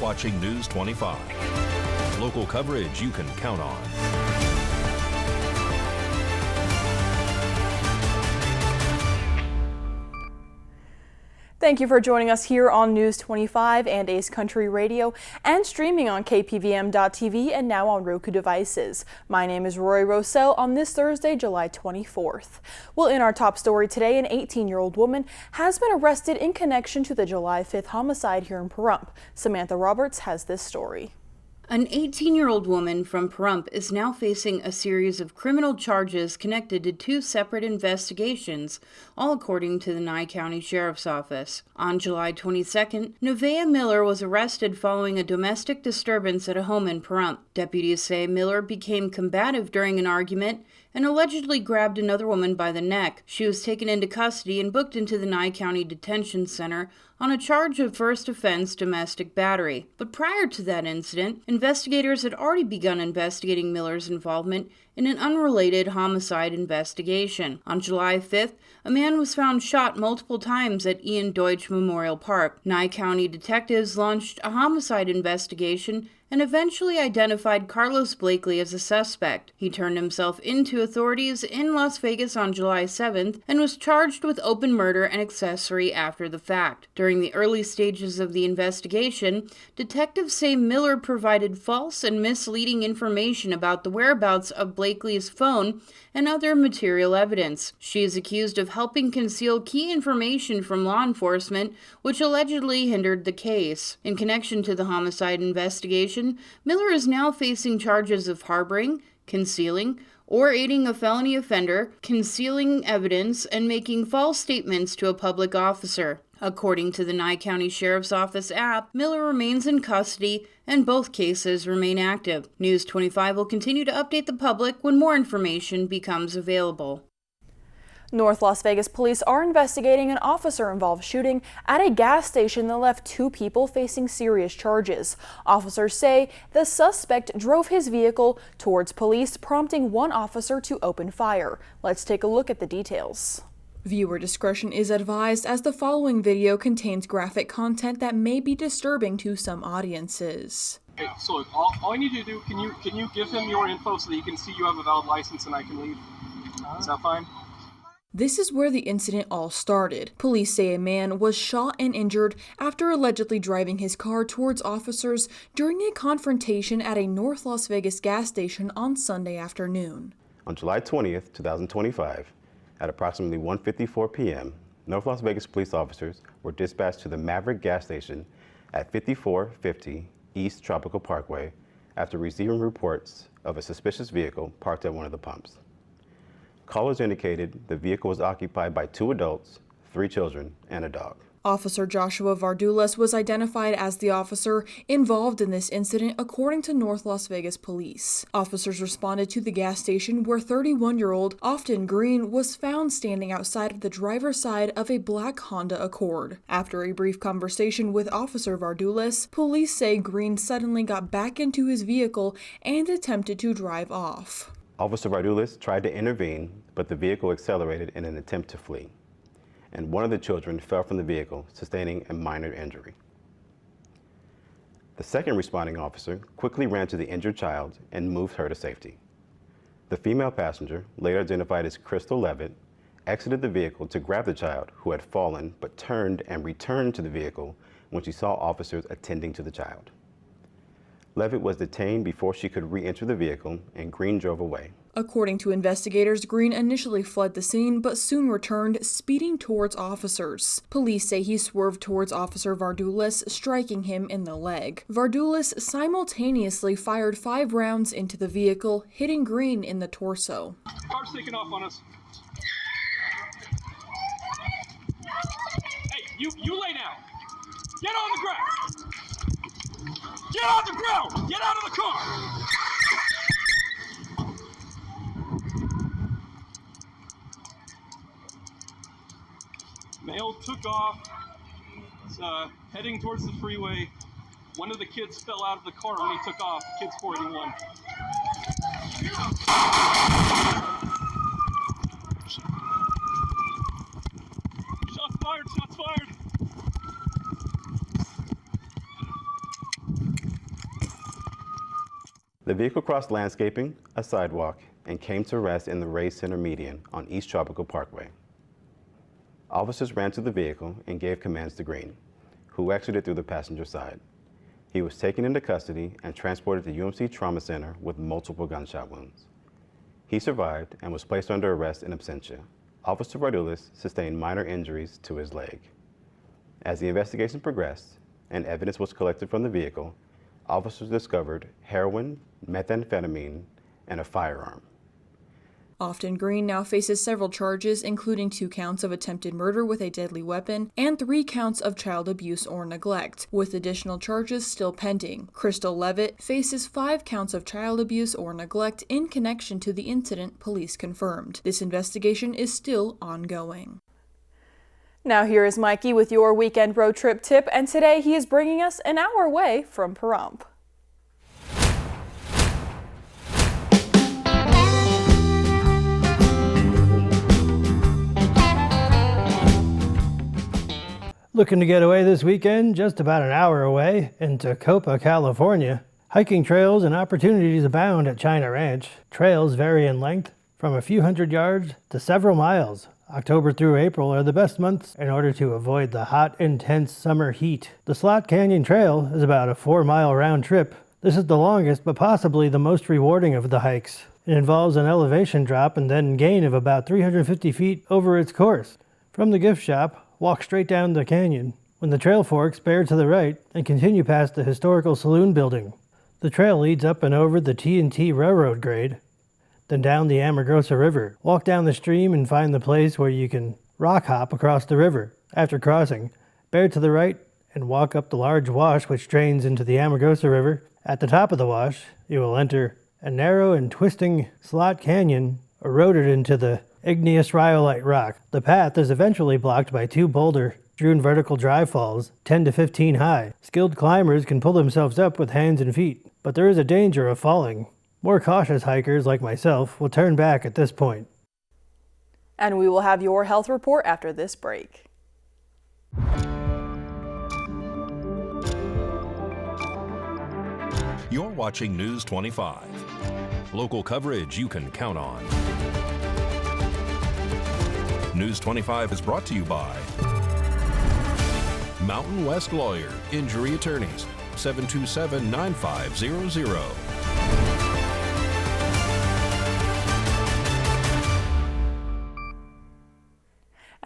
watching News 25. Local coverage you can count on. Thank you for joining us here on News 25 and Ace Country Radio and streaming on KPVM.TV and now on Roku devices. My name is Roy Rossell on this Thursday, July 24th. Well, in our top story today, an 18-year-old woman has been arrested in connection to the July 5th homicide here in Pahrump. Samantha Roberts has this story. An 18-year-old woman from Pahrump is now facing a series of criminal charges connected to two separate investigations, all according to the Nye County Sheriff's Office. On July 22nd, Nevaeh Miller was arrested following a domestic disturbance at a home in Pahrump. Deputies say Miller became combative during an argument and allegedly grabbed another woman by the neck. She was taken into custody and booked into the Nye County Detention Center on a charge of first offense domestic battery. But prior to that incident, investigators had already begun investigating Miller's involvement in an unrelated homicide investigation. On July 5th, a man was found shot multiple times at Ian Deutsch Memorial Park. Nye County detectives launched a homicide investigation and eventually identified Carlos Blakely as a suspect. He turned himself into authorities in Las Vegas on July 7th and was charged with open murder and accessory after the fact. During the early stages of the investigation, detectives say Miller provided false and misleading information about the whereabouts of Blakely's phone and other material evidence. She is accused of helping conceal key information from law enforcement, which allegedly hindered the case. In connection to the homicide investigation, Miller is now facing charges of harboring, concealing, or aiding a felony offender, concealing evidence, and making false statements to a public officer. According to the Nye County Sheriff's Office app, Miller remains in custody and both cases remain active. News 25 will continue to update the public when more information becomes available. North Las Vegas police are investigating an officer-involved shooting at a gas station that left two people facing serious charges. Officers say the suspect drove his vehicle towards police, prompting one officer to open fire. Let's take a look at the details. Viewer discretion is advised as the following video contains graphic content that may be disturbing to some audiences. Hey, so look, all I need you to do, can you give him your info so that you can see you have a valid license and I can leave? Is that fine? This is where the incident all started. Police say a man was shot and injured after allegedly driving his car towards officers during a confrontation at a North Las Vegas gas station on Sunday afternoon. On July 20th, 2025, at approximately 1:54 p.m., North Las Vegas police officers were dispatched to the Maverick gas station at 5450 East Tropical Parkway after receiving reports of a suspicious vehicle parked at one of the pumps. Callers indicated the vehicle was occupied by two adults, 3 children, and a dog. Officer Joshua Vardulas was identified as the officer involved in this incident, according to North Las Vegas police. Officers responded to the gas station where 31-year-old Often Green was found standing outside of the driver's side of a black Honda Accord. After a brief conversation with Officer Vardulas, police say Green suddenly got back into his vehicle and attempted to drive off. Officer Vardulas tried to intervene, but the vehicle accelerated in an attempt to flee, and one of the children fell from the vehicle, sustaining a minor injury. The second responding officer quickly ran to the injured child and moved her to safety. The female passenger, later identified as Crystal Levitt, exited the vehicle to grab the child who had fallen but turned and returned to the vehicle when she saw officers attending to the child. Levitt was detained before she could re-enter the vehicle, and Green drove away. According to investigators, Green initially fled the scene but soon returned, speeding towards officers. Police say he swerved towards Officer Vardulas, striking him in the leg. Vardulas simultaneously fired 5 rounds into the vehicle, hitting Green in the torso. Car's taking off on us. Hey, you lay down. Get on the ground. Get on the ground! Get out of the car! Male took off, heading towards the freeway. One of the kids fell out of the car when he took off. The kid's 41. Shots fired, shots fired. The vehicle crossed landscaping, a sidewalk, and came to rest in the Ray Center median on East Tropical Parkway. Officers ran to the vehicle and gave commands to Green, who exited through the passenger side. He was taken into custody and transported to UMC Trauma Center with multiple gunshot wounds. He survived and was placed under arrest in absentia. Officer Vardulis sustained minor injuries to his leg. As the investigation progressed and evidence was collected from the vehicle, officers discovered heroin, methamphetamine, and a firearm. Often Green now faces several charges, including 2 counts of attempted murder with a deadly weapon and 3 counts of child abuse or neglect, with additional charges still pending. Crystal Levitt faces 5 counts of child abuse or neglect in connection to the incident, police confirmed. This investigation is still ongoing. Now here is Mikey with your weekend road trip tip, and today he is bringing us an hour away from Pahrump. Looking to get away this weekend, just about an hour away, in Tacoma, California. Hiking trails and opportunities abound at China Ranch. Trails vary in length from a few hundred yards to several miles. October through April are the best months in order to avoid the hot, intense summer heat. The Slot Canyon Trail is about a 4-mile round trip. This is the longest but possibly the most rewarding of the hikes. It involves an elevation drop and then gain of about 350 feet over its course. From the gift shop, walk straight down the canyon. When the trail forks, bear to the right and continue past the historical saloon building. The trail leads up and over the T&T Railroad grade, then down the Amargosa River. Walk down the stream and find the place where you can rock hop across the river. After crossing, bear to the right and walk up the large wash which drains into the Amargosa River. At the top of the wash, you will enter a narrow and twisting slot canyon eroded into the igneous rhyolite rock. The path is eventually blocked by 2 boulder-strewn vertical dry falls, 10 to 15 high. Skilled climbers can pull themselves up with hands and feet, but there is a danger of falling. More cautious hikers, like myself, will turn back at this point. And we will have your health report after this break. You're watching News 25. Local coverage you can count on. News 25 is brought to you by Mountain West Lawyer, Injury Attorneys, 727-9500.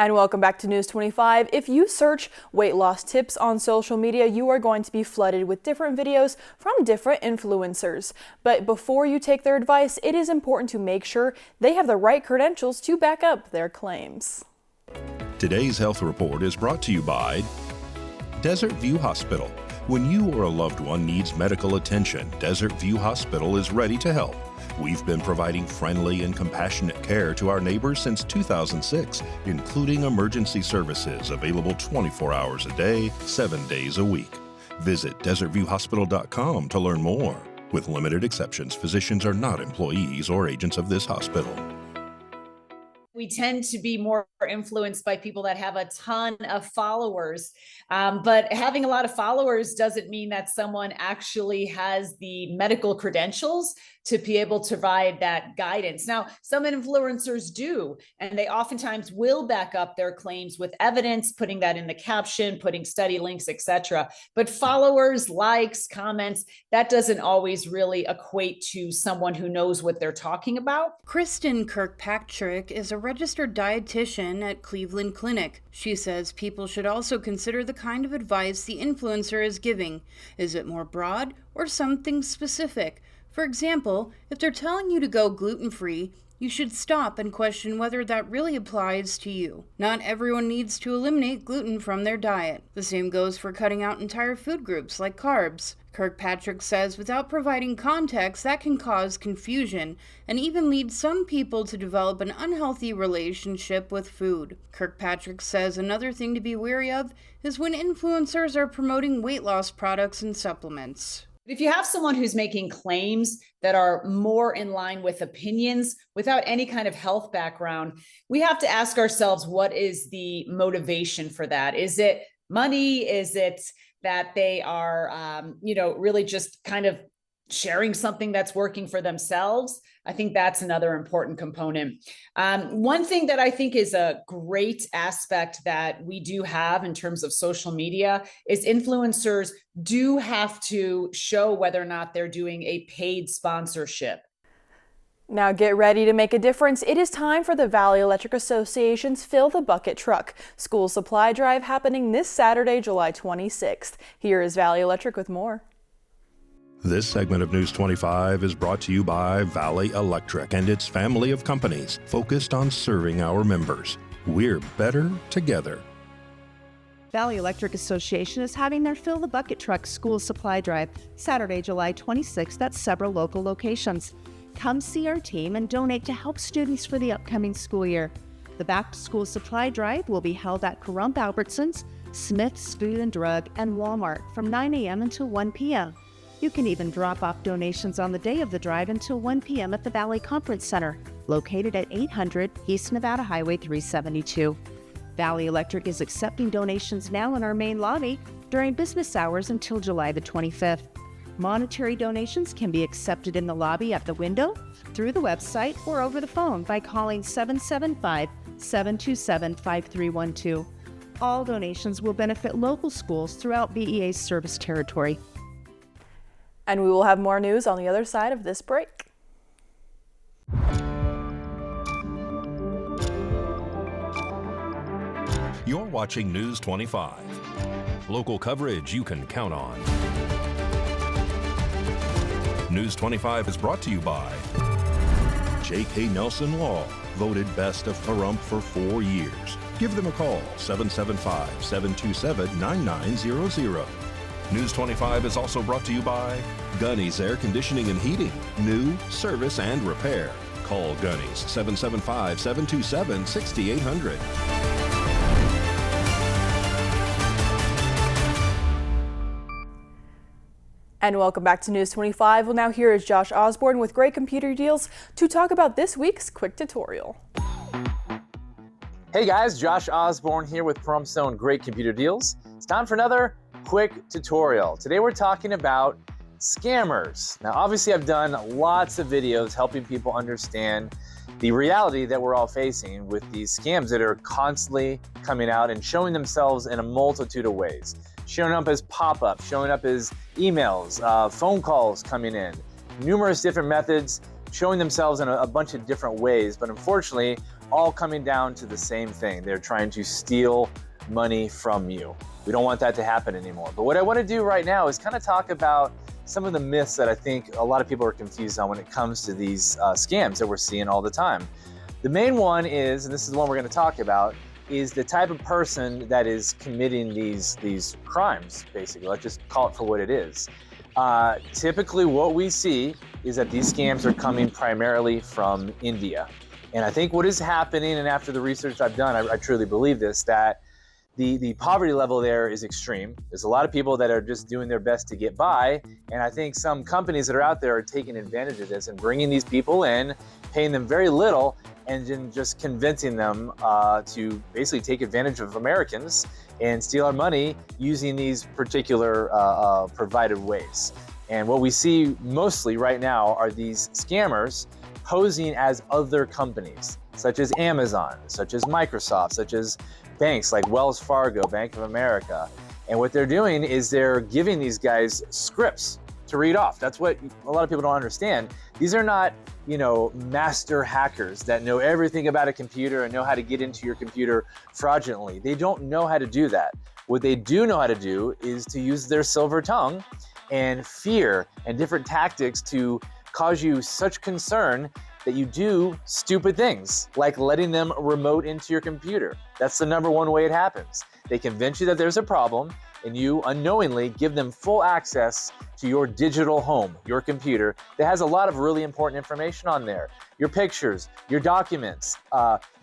And welcome back to News 25. If you search weight loss tips on social media, you are going to be flooded with different videos from different influencers. But before you take their advice, it is important to make sure they have the right credentials to back up their claims. Today's health report is brought to you by Desert View Hospital. When you or a loved one needs medical attention, Desert View Hospital is ready to help. We've been providing friendly and compassionate care to our neighbors since 2006, including emergency services available 24 hours a day, 7 days a week. Visit desertviewhospital.com to learn more. With limited exceptions, physicians are not employees or agents of this hospital. We tend to be more influenced by people that have a ton of followers. But having a lot of followers doesn't mean that someone actually has the medical credentials to be able to provide that guidance. Now, some influencers do, and they oftentimes will back up their claims with evidence, putting that in the caption, putting study links, etc. But followers, likes, comments, that doesn't always really equate to someone who knows what they're talking about. Kristen Kirkpatrick is a registered dietitian at Cleveland Clinic. She says people should also consider the kind of advice the influencer is giving. Is it more broad or something specific? For example, if they're telling you to go gluten-free, you should stop and question whether that really applies to you. Not everyone needs to eliminate gluten from their diet. The same goes for cutting out entire food groups like carbs. Kirkpatrick says without providing context, that can cause confusion and even lead some people to develop an unhealthy relationship with food. Kirkpatrick says another thing to be wary of is when influencers are promoting weight loss products and supplements. If you have someone who's making claims that are more in line with opinions without any kind of health background, we have to ask ourselves, what is the motivation for that? Is it money? Is it that they are, really just kind of sharing something that's working for themselves. I think that's another important component. One thing that I think is a great aspect that we do have in terms of social media is influencers do have to show whether or not they're doing a paid sponsorship. Now get ready to make a difference. It is time for the Valley Electric Association's Fill the Bucket Truck School Supply Drive happening this Saturday, July 26th. Here is Valley Electric with more. This segment of News 25 is brought to you by Valley Electric and its family of companies focused on serving our members. We're better together. Valley Electric Association is having their Fill the Bucket Truck School Supply Drive Saturday, July 26th at several local locations. Come see our team and donate to help students for the upcoming school year. The Back to School Supply Drive will be held at Pahrump Albertsons, Smith's Food and Drug, and Walmart from 9 a.m. until 1 p.m. You can even drop off donations on the day of the drive until 1 p.m. at the Valley Conference Center, located at 800 East Nevada Highway 372. Valley Electric is accepting donations now in our main lobby during business hours until July the 25th. Monetary donations can be accepted in the lobby at the window, through the website, or over the phone by calling 775-727-5312. All donations will benefit local schools throughout VEA's service territory. And we will have more news on the other side of this break. You're watching News 25. Local coverage you can count on. News 25 is brought to you by J.K. Nelson Law, voted best of Pahrump for 4 years. Give them a call, 775-727-9900. News 25 is also brought to you by Gunny's Air Conditioning and Heating. New, service, and repair. Call Gunny's, 775-727-6800. And welcome back to News 25. Well, now here is Josh Osborne with Great Computer Deals to talk about this week's quick tutorial. Hey guys, Josh Osborne here with Pahrump's own Great Computer Deals. It's time for another quick tutorial. Today we're talking about scammers. Now obviously I've done lots of videos helping people understand the reality that we're all facing with these scams that are constantly coming out and showing themselves in a multitude of ways. Showing up as pop-ups, showing up as emails, phone calls coming in, numerous different methods, showing themselves in a bunch of different ways, but unfortunately all coming down to the same thing. They're trying to steal money from you. We don't want that to happen anymore. But what I want to do right now is kind of talk about some of the myths that I think a lot of people are confused on when it comes to these scams that we're seeing all the time. The main one is, and this is the one we're going to talk about, is the type of person that is committing these crimes, basically. Let's just call it for what it is. Typically what we see is that these scams are coming primarily from India. And I think what is happening, and after the research I've done, I truly believe this, that the poverty level there is extreme. There's a lot of people that are just doing their best to get by, and I think some companies that are out there are taking advantage of this and bringing these people in, paying them very little, and then just convincing them to basically take advantage of Americans and steal our money using these particular provided ways. And what we see mostly right now are these scammers posing as other companies, such as Amazon, such as Microsoft, such as banks like Wells Fargo, Bank of America. And what they're doing is they're giving these guys scripts to read off. That's what a lot of people don't understand. These are not, master hackers that know everything about a computer and know how to get into your computer fraudulently. They don't know how to do that. What they do know how to do is to use their silver tongue and fear and different tactics to cause you such concern that you do stupid things, like letting them remote into your computer. That's the number one way it happens. They convince you that there's a problem, and you unknowingly give them full access to your digital home, your computer, that has a lot of really important information on there. Your pictures, your documents,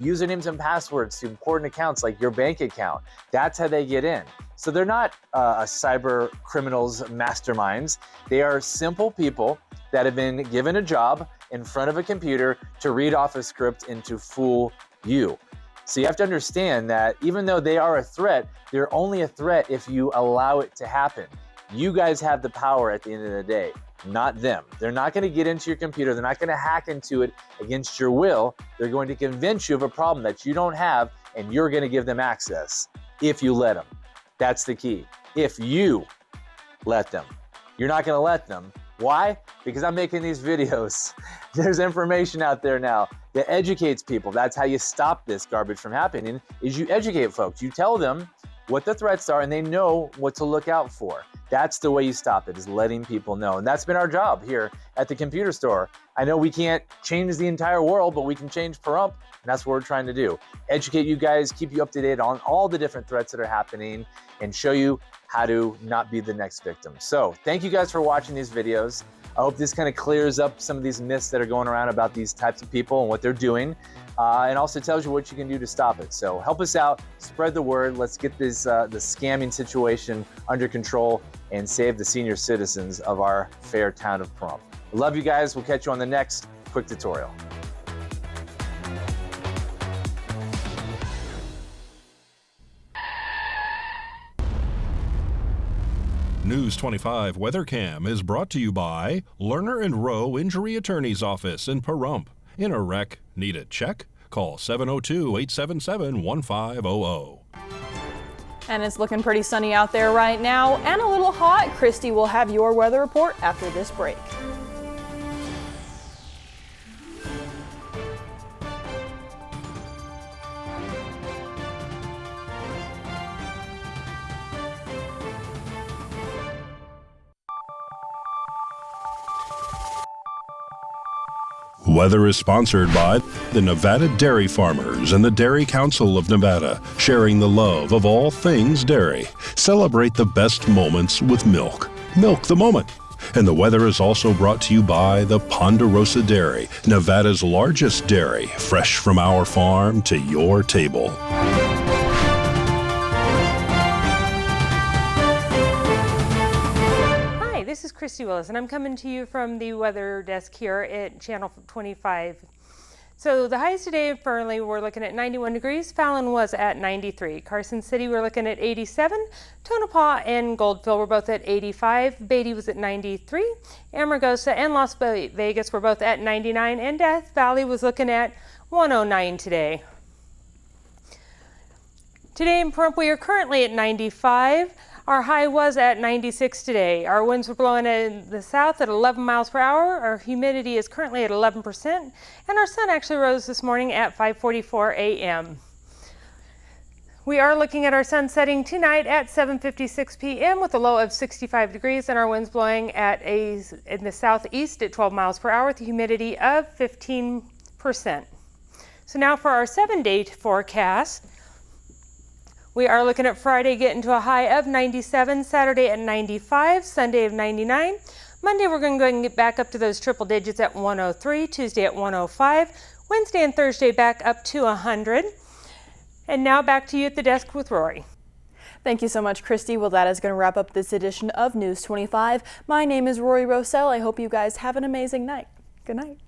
usernames and passwords to important accounts like your bank account. That's how they get in. So they're not cyber criminals masterminds. They are simple people that have been given a job in front of a computer to read off a script and to fool you. So you have to understand that even though they are a threat, they're only a threat if you allow it to happen. You guys have the power at the end of the day. not them. They're not going to get into your computer. They're not going to hack into it against your will. They're going to convince you of a problem that you don't have, and you're going to give them access if you let them. That's the key. If you let them. You're not going to let them. Why? Because I'm making these videos. There's information out there now that educates people. That's how you stop this garbage from happening, is you educate folks. You tell them what the threats are and they know what to look out for. That's the way you stop it, is letting people know. And that's been our job here at the computer store. I know we can't change the entire world, but we can change Pahrump, and that's what we're trying to do. Educate you guys, keep you up to date on all the different threats that are happening, and show you how to not be the next victim. So thank you guys for watching these videos. I hope this kind of clears up some of these myths that are going around about these types of people and what they're doing, and also tells you what you can do to stop it. So help us out, spread the word. Let's get this the scamming situation under control and save the senior citizens of our fair town of Pahrump. I love you guys. We'll catch you on the next quick tutorial. News 25 WeatherCam is brought to you by Lerner and Rowe Injury Attorney's Office in Pahrump. In a wreck, need a check? Call 702-877-1500. And it's looking pretty sunny out there right now and a little hot. Christy will have your weather report after this break. Weather is sponsored by the Nevada Dairy Farmers and the Dairy Council of Nevada, sharing the love of all things dairy. Celebrate the best moments with milk. Milk the moment. And the weather is also brought to you by the Ponderosa Dairy, Nevada's largest dairy, fresh from our farm to your table. This is Christy Willis, and I'm coming to you from the weather desk here at Channel 25. So the highs today in Fernley, we're looking at 91 degrees. Fallon was at 93. Carson City, we're looking at 87. Tonopah and Goldfield were both at 85. Beatty was at 93. Amargosa and Las Vegas were both at 99. And Death Valley was looking at 109 today. Today in Pahrump, we are currently at 95. Our high was at 96 today. Our winds were blowing in the south at 11 miles per hour. Our humidity is currently at 11%. And our sun actually rose this morning at 5:44 a.m. We are looking at our sun setting tonight at 7:56 p.m. with a low of 65 degrees and our winds blowing in the southeast at 12 miles per hour with a humidity of 15%. So now for our 7-day forecast. We are looking at Friday getting to a high of 97, Saturday at 95, Sunday of 99. Monday we're going to go ahead and get back up to those triple digits at 103, Tuesday at 105, Wednesday and Thursday back up to 100. And now back to you at the desk with Rory. Thank you so much, Christy. Well, that is going to wrap up this edition of News 25. My name is Rory Rosell. I hope you guys have an amazing night. Good night.